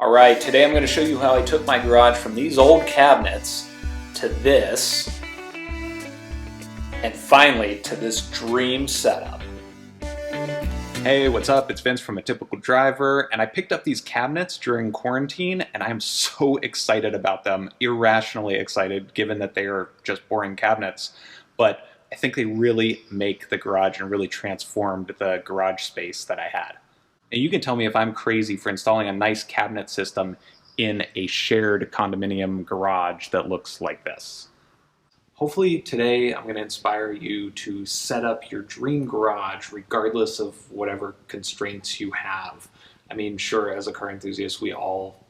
Alright, today I'm going to show you how I took my garage from these old cabinets to this, and finally to this dream setup. Hey, what's up? It's Vince from A Typical Driver, and I picked up these cabinets during quarantine, and I'm so excited about them, irrationally excited, given that they are just boring cabinets. But I think they really make the garage and really transformed the garage space that I had. And you can tell me if I'm crazy for installing a nice cabinet system in a shared condominium garage that looks like this. Hopefully today I'm going to inspire you to set up your dream garage regardless of whatever constraints you have. I mean, sure, as a car enthusiast, we all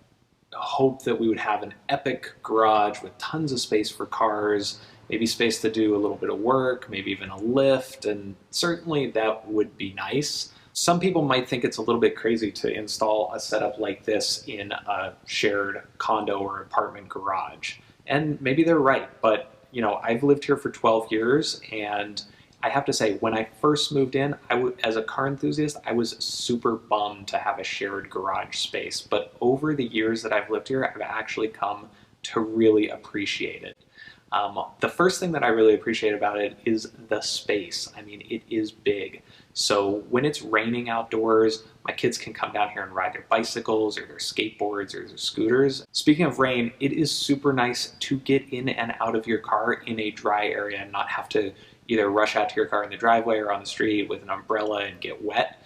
hope that we would have an epic garage with tons of space for cars, maybe space to do a little bit of work, maybe even a lift, and certainly that would be nice. Some people might think it's a little bit crazy to install a setup like this in a shared condo or apartment garage. And maybe they're right, but you know, I've lived here for 12 years, and I have to say, when I first moved in, as a car enthusiast, I was super bummed to have a shared garage space. But over the years that I've lived here, I've actually come to really appreciate it. The first thing that I really appreciate about it is the space. I mean, it is big. So when it's raining outdoors, my kids can come down here and ride their bicycles or their skateboards or their scooters. Speaking of rain, it is super nice to get in and out of your car in a dry area and not have to either rush out to your car in the driveway or on the street with an umbrella and get wet.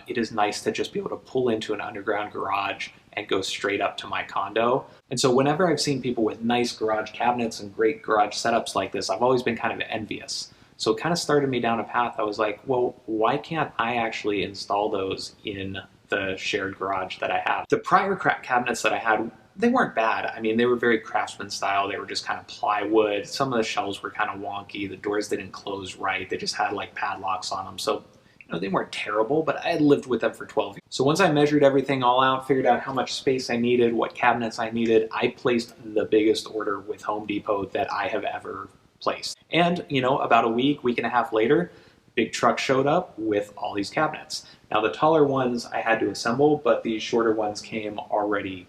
It is nice to just be able to pull into an underground garage and go straight up to my condo. And so whenever I've seen people with nice garage cabinets and great garage setups like this, I've always been kind of envious. So it kind of started me down a path. I was like, well, why can't I actually install those in the shared garage that I have? The prior cabinets that I had, they weren't bad. I mean, they were very craftsman style. They were just kind of plywood. Some of the shelves were kind of wonky. The doors didn't close right. They just had like padlocks on them. So, you know, they weren't terrible, but I had lived with them for 12 years. So once I measured everything all out, figured out how much space I needed, what cabinets I needed, I placed the biggest order with Home Depot that I have ever placed. And, you know, about a week and a half later, big truck showed up with all these cabinets. Now the taller ones I had to assemble, but the shorter ones came already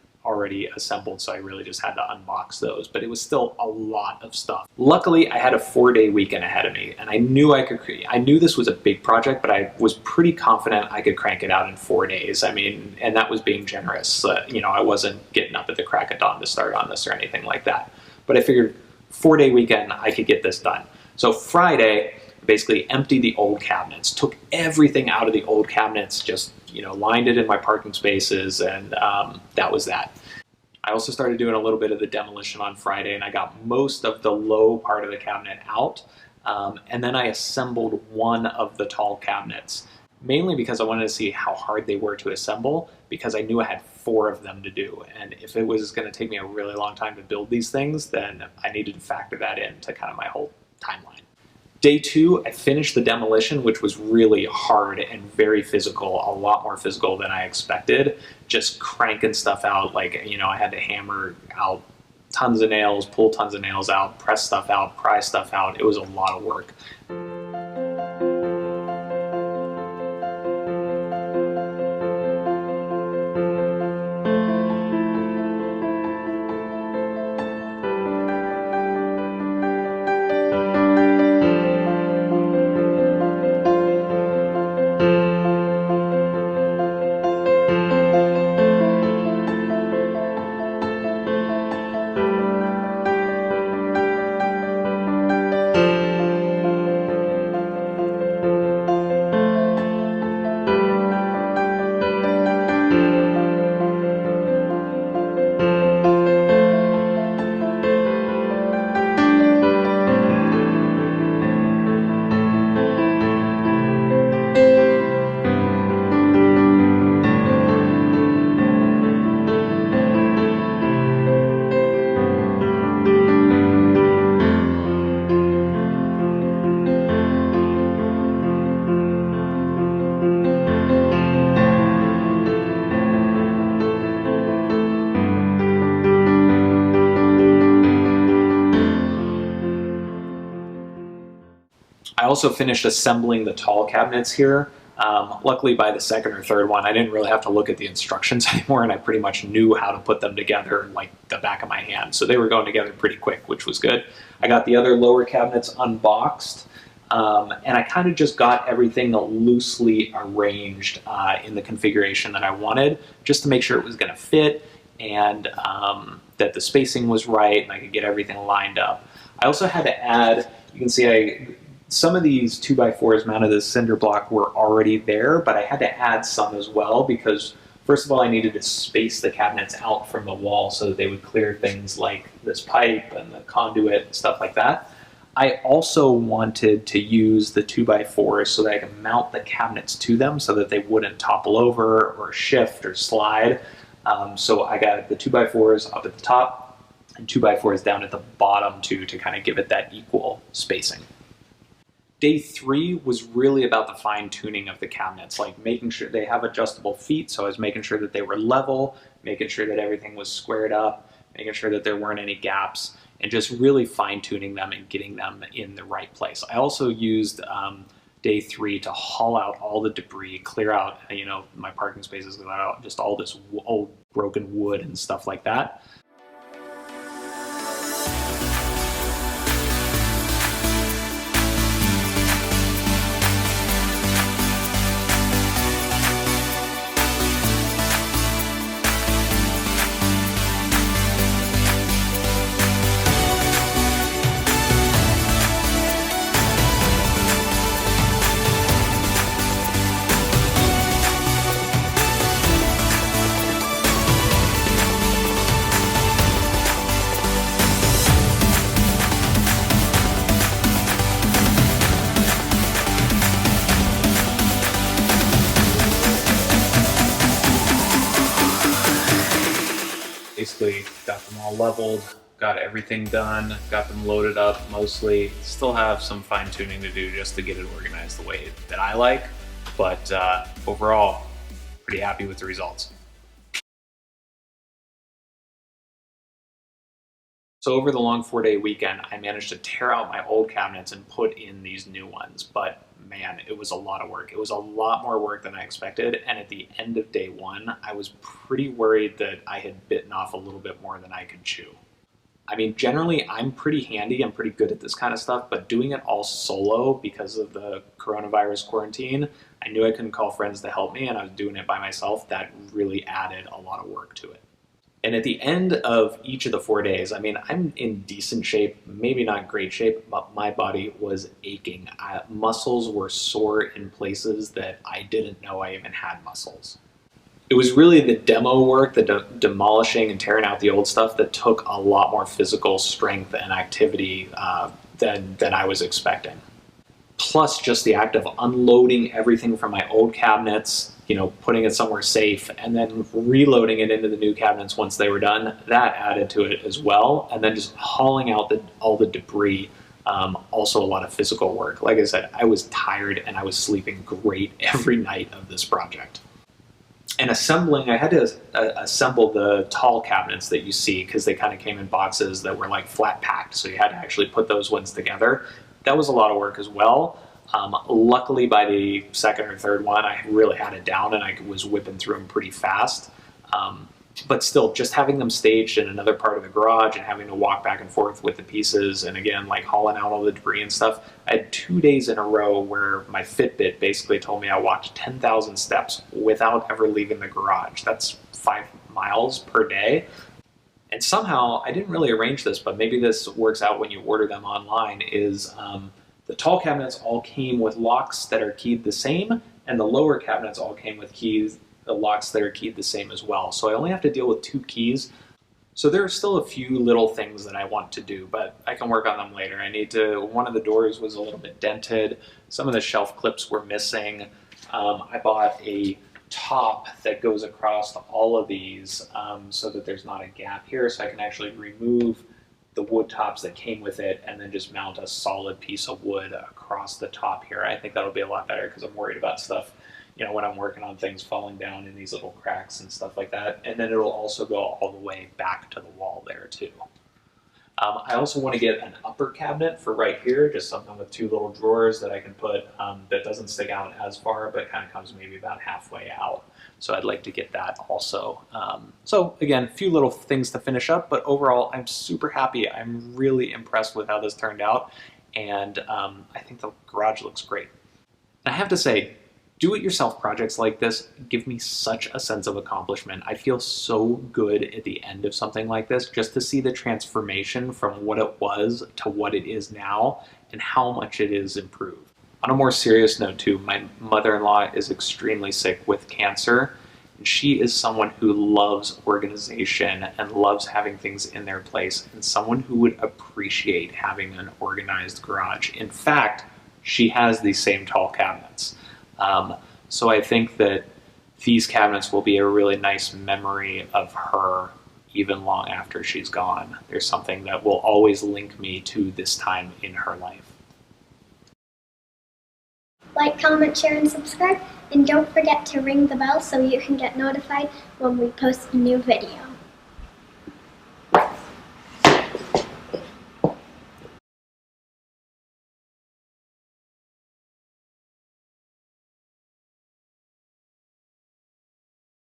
assembled, so I really just had to unbox those, but it was still a lot of stuff. Luckily, I had a 4-day weekend ahead of me, and I knew I knew this was a big project, but I was pretty confident I could crank it out in 4 days. I mean, and that was being generous. You know, I wasn't getting up at the crack of dawn to start on this or anything like that. But I figured 4-day weekend, I could get this done. So Friday, basically emptied the old cabinets, took everything out of the old cabinets, just, you know, lined it in my parking spaces, and that was that. I also started doing a little bit of the demolition on Friday, and I got most of the low part of the cabinet out, and then I assembled one of the tall cabinets, mainly because I wanted to see how hard they were to assemble, because I knew I had 4 of them to do, and if it was going to take me a really long time to build these things, then I needed to factor that into kind of my whole timeline. Day 2, I finished the demolition, which was really hard and very physical, a lot more physical than I expected. Just cranking stuff out, like, you know, I had to hammer out tons of nails, pull tons of nails out, press stuff out, pry stuff out. It was a lot of work. I also finished assembling the tall cabinets here. Luckily, by the second or third one, I didn't really have to look at the instructions anymore, and I pretty much knew how to put them together like the back of my hand. So they were going together pretty quick, which was good. I got the other lower cabinets unboxed, and I kind of just got everything loosely arranged in the configuration that I wanted, just to make sure it was going to fit and that the spacing was right and I could get everything lined up. I also had to add, you can see some of these 2x4s mounted as cinder block were already there, but I had to add some as well because, first of all, I needed to space the cabinets out from the wall so that they would clear things like this pipe and the conduit and stuff like that. I also wanted to use the 2x4s so that I could mount the cabinets to them so that they wouldn't topple over or shift or slide. So I got the 2x4s up at the top and 2x4s down at the bottom too, to kind of give it that equal spacing. Day 3 was really about the fine tuning of the cabinets, like making sure they have adjustable feet. So I was making sure that they were level, making sure that everything was squared up, making sure that there weren't any gaps, and just really fine tuning them and getting them in the right place. I also used day 3 to haul out all the debris, clear out, my parking spaces, clear out just all this old broken wood and stuff like that. Basically got them all leveled, got everything done, got them loaded up mostly. Still have some fine tuning to do just to get it organized the way that I like, but overall, pretty happy with the results. So over the long 4-day weekend, I managed to tear out my old cabinets and put in these new ones, but man, it was a lot of work. It was a lot more work than I expected, and at the end of day 1, I was pretty worried that I had bitten off a little bit more than I could chew. I mean, generally, I'm pretty handy, I'm pretty good at this kind of stuff, but doing it all solo because of the coronavirus quarantine, I knew I couldn't call friends to help me, and I was doing it by myself. That really added a lot of work to it. And at the end of each of the 4 days, I mean, I'm in decent shape, maybe not great shape, but my body was aching. Muscles were sore in places that I didn't know I even had muscles. It was really the demo work, the demolishing and tearing out the old stuff that took a lot more physical strength and activity than I was expecting. Plus just the act of unloading everything from my old cabinets, putting it somewhere safe, and then reloading it into the new cabinets once they were done, that added to it as well. And then just hauling out all the debris, also a lot of physical work. Like I said, I was tired and I was sleeping great every night of this project. And assembling, I had to assemble the tall cabinets that you see because they kind of came in boxes that were like flat packed. So you had to actually put those ones together. That was a lot of work as well. Luckily, by the second or third one, I really had it down and I was whipping through them pretty fast. But still, just having them staged in another part of the garage and having to walk back and forth with the pieces and again, like hauling out all the debris and stuff. I had 2 days in a row where my Fitbit basically told me I walked 10,000 steps without ever leaving the garage. That's 5 miles per day. And somehow, I didn't really arrange this, but maybe this works out when you order them online, is the tall cabinets all came with locks that are keyed the same, and the lower cabinets all came with the locks that are keyed the same as well. So I only have to deal with 2 keys. So there are still a few little things that I want to do, but I can work on them later. One of the doors was a little bit dented. Some of the shelf clips were missing. I bought a top that goes across all of these so that there's not a gap here, so I can actually remove the wood tops that came with it and then just mount a solid piece of wood across the top here. I think that'll be a lot better because I'm worried about stuff, when I'm working on things falling down in these little cracks and stuff like that. And then it'll also go all the way back to the wall there too. I also want to get an upper cabinet for right here, just something with 2 little drawers that I can put that doesn't stick out as far, but kind of comes maybe about halfway out. So I'd like to get that also. So again, a few little things to finish up, but overall I'm super happy. I'm really impressed with how this turned out, and I think the garage looks great. And I have to say, do-it-yourself projects like this give me such a sense of accomplishment. I feel so good at the end of something like this, just to see the transformation from what it was to what it is now and how much it is improved. On a more serious note too, my mother-in-law is extremely sick with cancer. And she is someone who loves organization and loves having things in their place, and someone who would appreciate having an organized garage. In fact, she has these same tall cabinets. So I think that these cabinets will be a really nice memory of her even long after she's gone. There's something that will always link me to this time in her life. Like, comment, share, and subscribe, and don't forget to ring the bell so you can get notified when we post a new video.